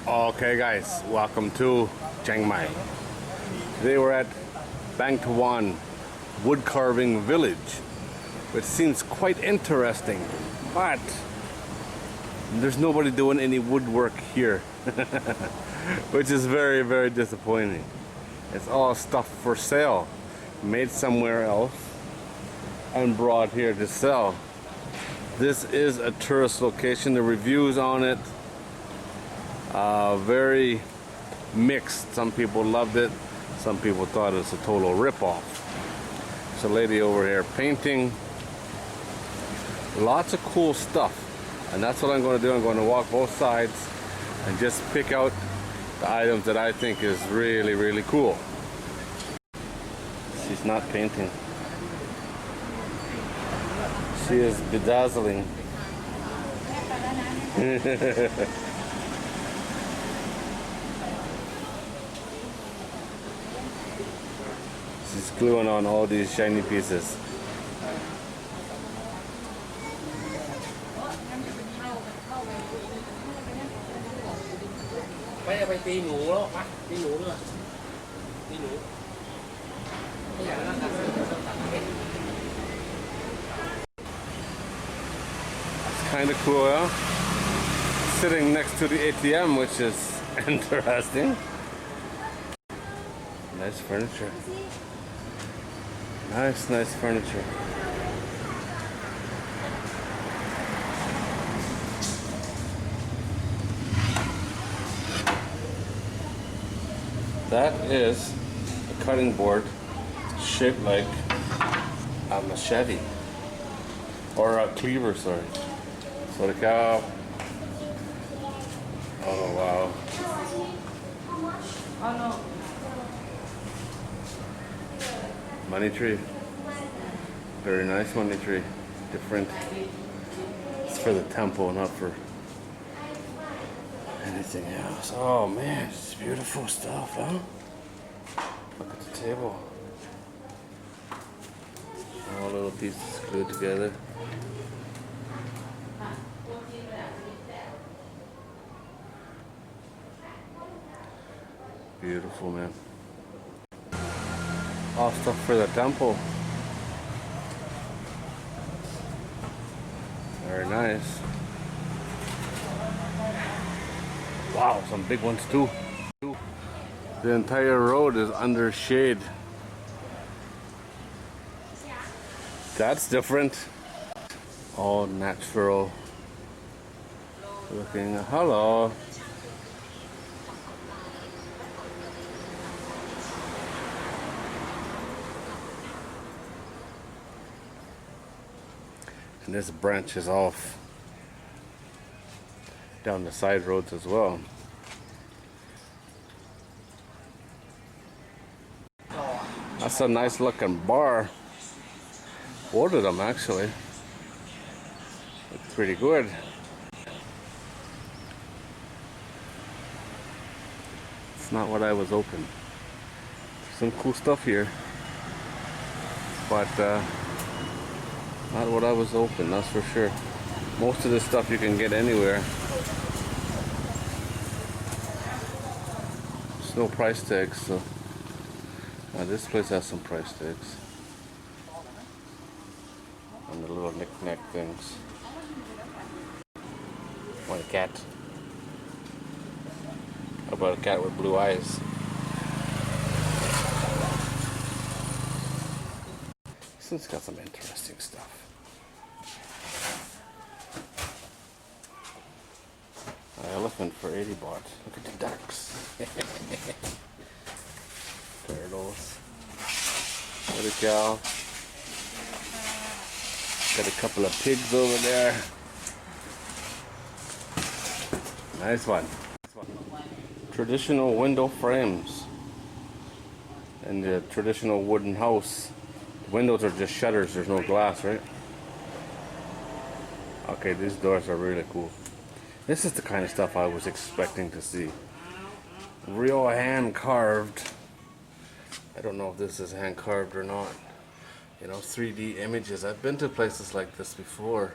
Okay guys, welcome to Chiang Mai. Today we're at Baan Tawan wood carving village, which seems quite interesting, but there's nobody doing any woodwork here, which is very, very disappointing. It's all stuff for sale, made somewhere else and brought here to sell. This is a tourist location. The reviews on it very mixed. Some people loved it, some people thought it was a total rip-off. There's a lady over here painting. Lots of cool stuff, and that's what I'm going to do. I'm going to walk both sides and just pick out the items that I think is really, really cool. She's not painting. She is bedazzling. She's gluing on all these shiny pieces. It's kind of cool, huh? Sitting next to the ATM, which is interesting. Nice furniture. Nice furniture. That is a cutting board shaped like a machete or a cleaver, sorry. So the cow. Oh wow. Money tree. Very nice money tree. Different. It's for the temple, not for anything else. Oh man, it's beautiful stuff, huh? Look at the table. All little pieces glued together. Beautiful, man. All stuff for the temple. Very nice. Wow, some big ones too. The entire road is under shade. That's different. All natural looking. Hello. And this branches off down the side roads as well. That's a nice looking bar. Both of them actually. Look pretty good. It's not what I was hoping. Some cool stuff here, but not what I was hoping, that's for sure. Most of this stuff you can get anywhere. There's no price tags, so this place has some price tags. And the little knick-knack things. Want a cat? How about a cat with blue eyes? This one's got some interesting stuff. An elephant for 80 baht. Look at the ducks. Turtles. What a cow. Got a couple of pigs over there. Nice one. Traditional window frames. And the traditional wooden house. The windows are just shutters, there's no glass, right? Okay, these doors are really cool. This is the kind of stuff I was expecting to see. Real hand carved. I don't know if this is hand carved or not. You know, 3D images. I've been to places like this before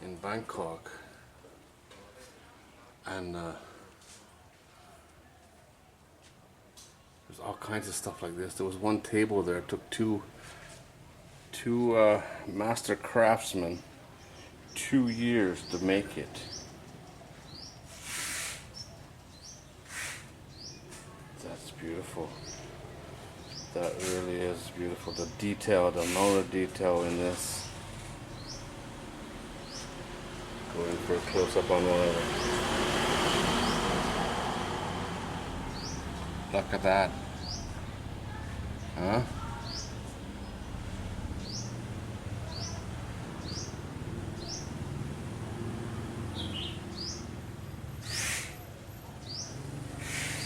in Bangkok. And there's all kinds of stuff like this. There was one table there. It took two master craftsmen 2 years to make it. That's beautiful. That really is beautiful. The detail, the amount of detail in this. Going for a close up on one of them. Look at that. Huh?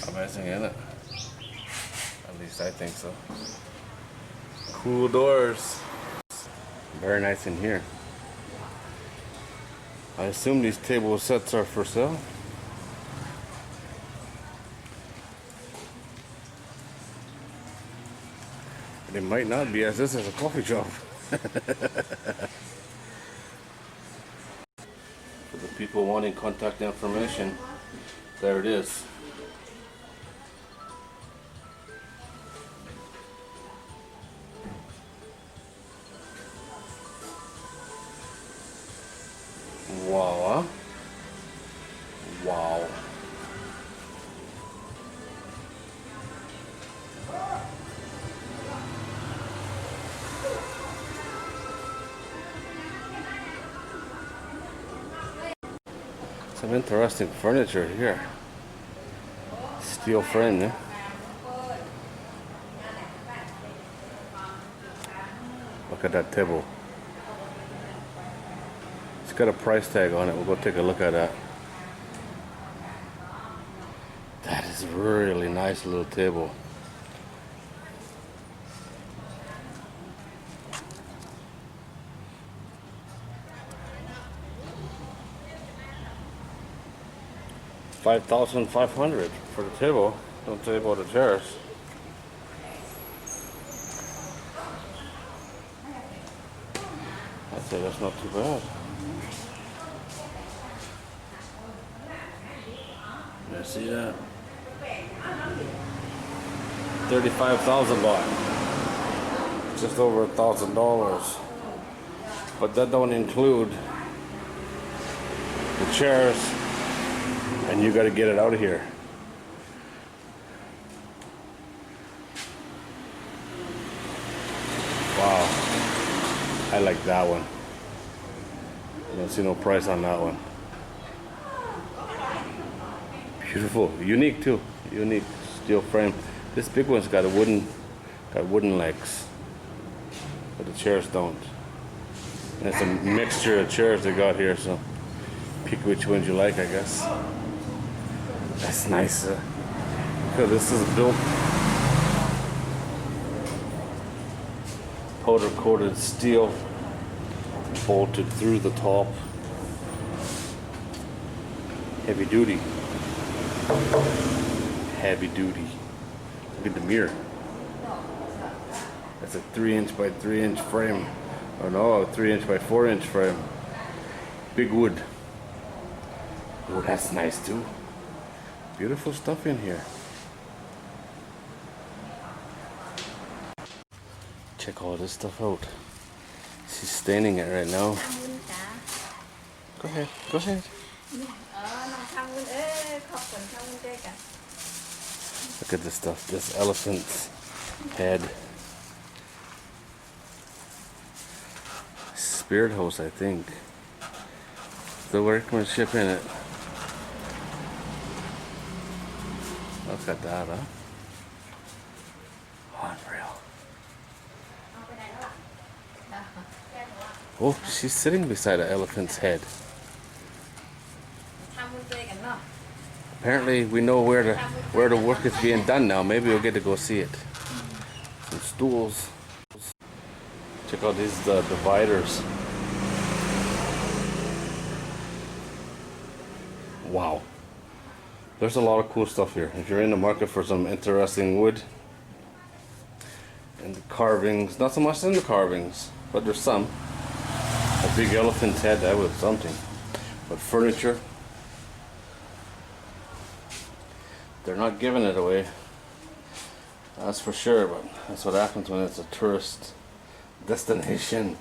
Amazing, isn't it? At least I think so. Cool doors. Very nice in here. I assume these table sets are for sale. They might not be, as this is a coffee shop. For the people wanting contact information, there it is. Wow, huh? Wow. Some interesting furniture here. Steel frame, yeah? Look at that table. It's got a price tag on it. We'll go take a look at that. That is a really nice little table. $5,500 for the table. Don't tell you about the chairs. I'd say that's not too bad. You see that? 35,000 baht. Just over $1,000. But that don't include the chairs, and you got to get it out of here. Wow. I like that one. I don't see no price on that one. Beautiful, unique too. Unique steel frame. This big one's got wooden legs, but the chairs don't. And it's a mixture of chairs they got here, so pick which ones you like, I guess. That's nice. Because this is built powder coated steel, bolted through the top. Heavy duty. Heavy duty. Look at the mirror. That's a 3" by 3" frame. Oh no, a 3" by 4" frame. Big wood. Oh, that's nice too. Beautiful stuff in here. Check all this stuff out. She's staining it right now. Go ahead, go ahead. Look at this stuff, this elephant's head. Spirit hose, I think. The workmanship in it. Look at that, huh? Unreal. Oh, she's sitting beside an elephant's head. Apparently we know where the work is being done now. Maybe we'll get to go see it. Some stools. Check out these dividers. Wow. There's a lot of cool stuff here. If you're in the market for some interesting wood and the carvings, not so much in the carvings, but there's some. A big elephant's head, that was something. But furniture, They're not giving it away, that's for sure, but that's what happens when it's a tourist destination.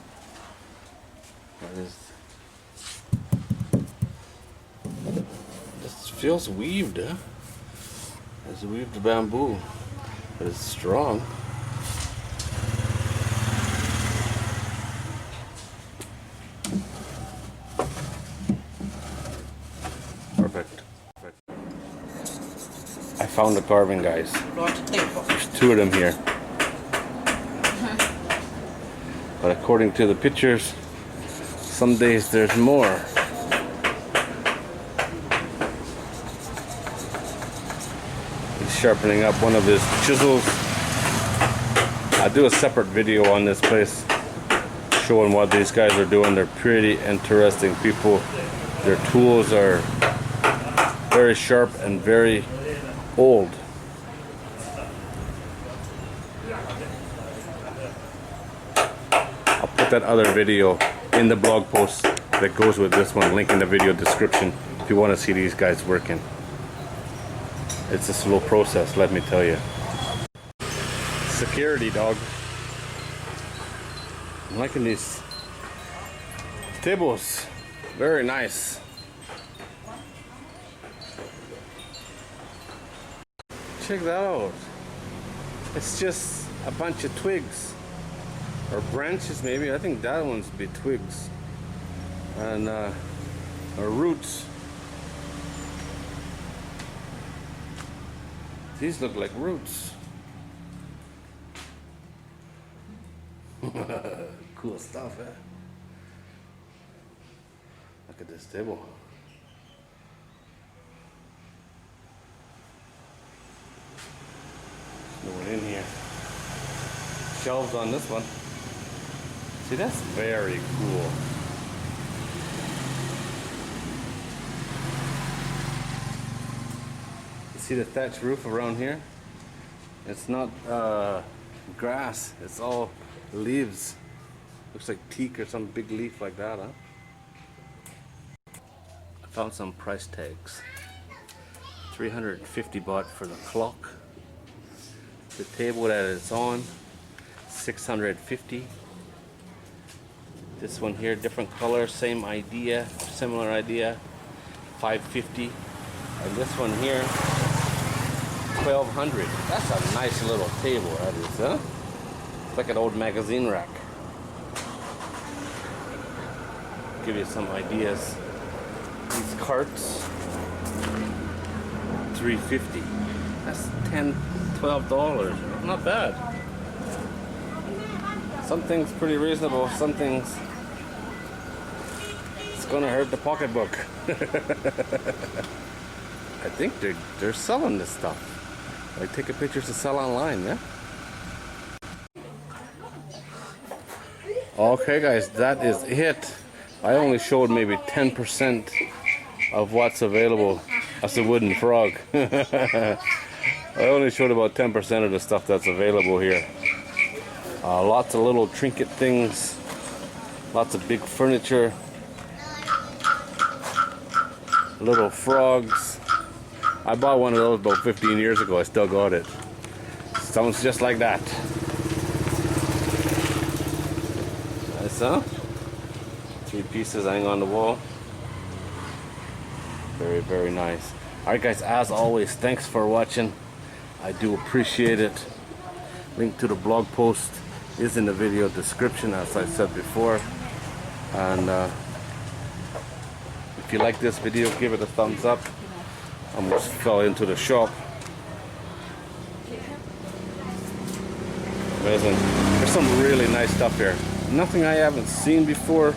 This feels weaved, huh? It's weaved bamboo, but it's strong. Perfect. I found the carving, guys. There's 2 of them here. But according to the pictures, some days there's more. He's sharpening up one of his chisels. I'll do a separate video on this place showing what these guys are doing. They're pretty interesting people. Their tools are very sharp and very old. I'll put that other video in the blog post that goes with this one, link in the video description if you want to see these guys working. It's a slow process, let me tell you. Security, dog. I'm liking these tables. Very nice. Check that out. It's just a bunch of twigs or branches, maybe. I think that one's be twigs and or roots. These look like roots. Cool stuff, eh? Look at this table. No one in here. Shelves on this one. See, that's very cool. You see the thatch roof around here? It's not grass, it's all leaves. Looks like teak or some big leaf like that, huh? I found some price tags. 350 baht for the clock. The table that it's on, 650. This one here, different color, same idea, similar idea, 550. And this one here, 1200. That's a nice little table, that is, huh? It's like an old magazine rack. Give you some ideas. These carts, 350. That's $10–12. Not bad. Some things pretty reasonable. Some things it's gonna hurt the pocketbook. I think they're selling this stuff. Like taking pictures to sell online, yeah. Okay, guys, that is it. I only showed maybe 10% of what's available. That's a wooden frog. I only showed about 10% of the stuff that's available here. Lots of little trinket things, lots of big furniture, little frogs. I bought one of those about 15 years ago. I still got it. Sounds just like that. Nice, huh? 3 pieces hang on the wall. Very, very nice. Alright guys, as always, thanks for watching. I do appreciate it. Link to the blog post is in the video description, as I said before. And if you like this video, give it a thumbs up. I almost fell into the shop. Amazing. There's some really nice stuff here. Nothing I haven't seen before.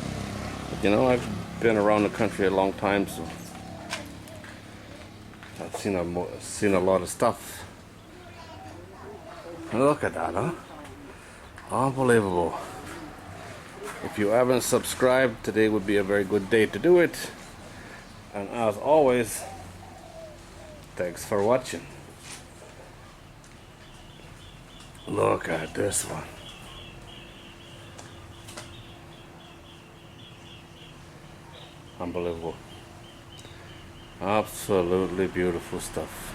But, you know, I've been around the country a long time, so I've seen a lot of stuff. Look at that, huh? Unbelievable. If you haven't subscribed, today would be a very good day to do it. And as always, thanks for watching. Look at this one. Unbelievable. Absolutely beautiful stuff.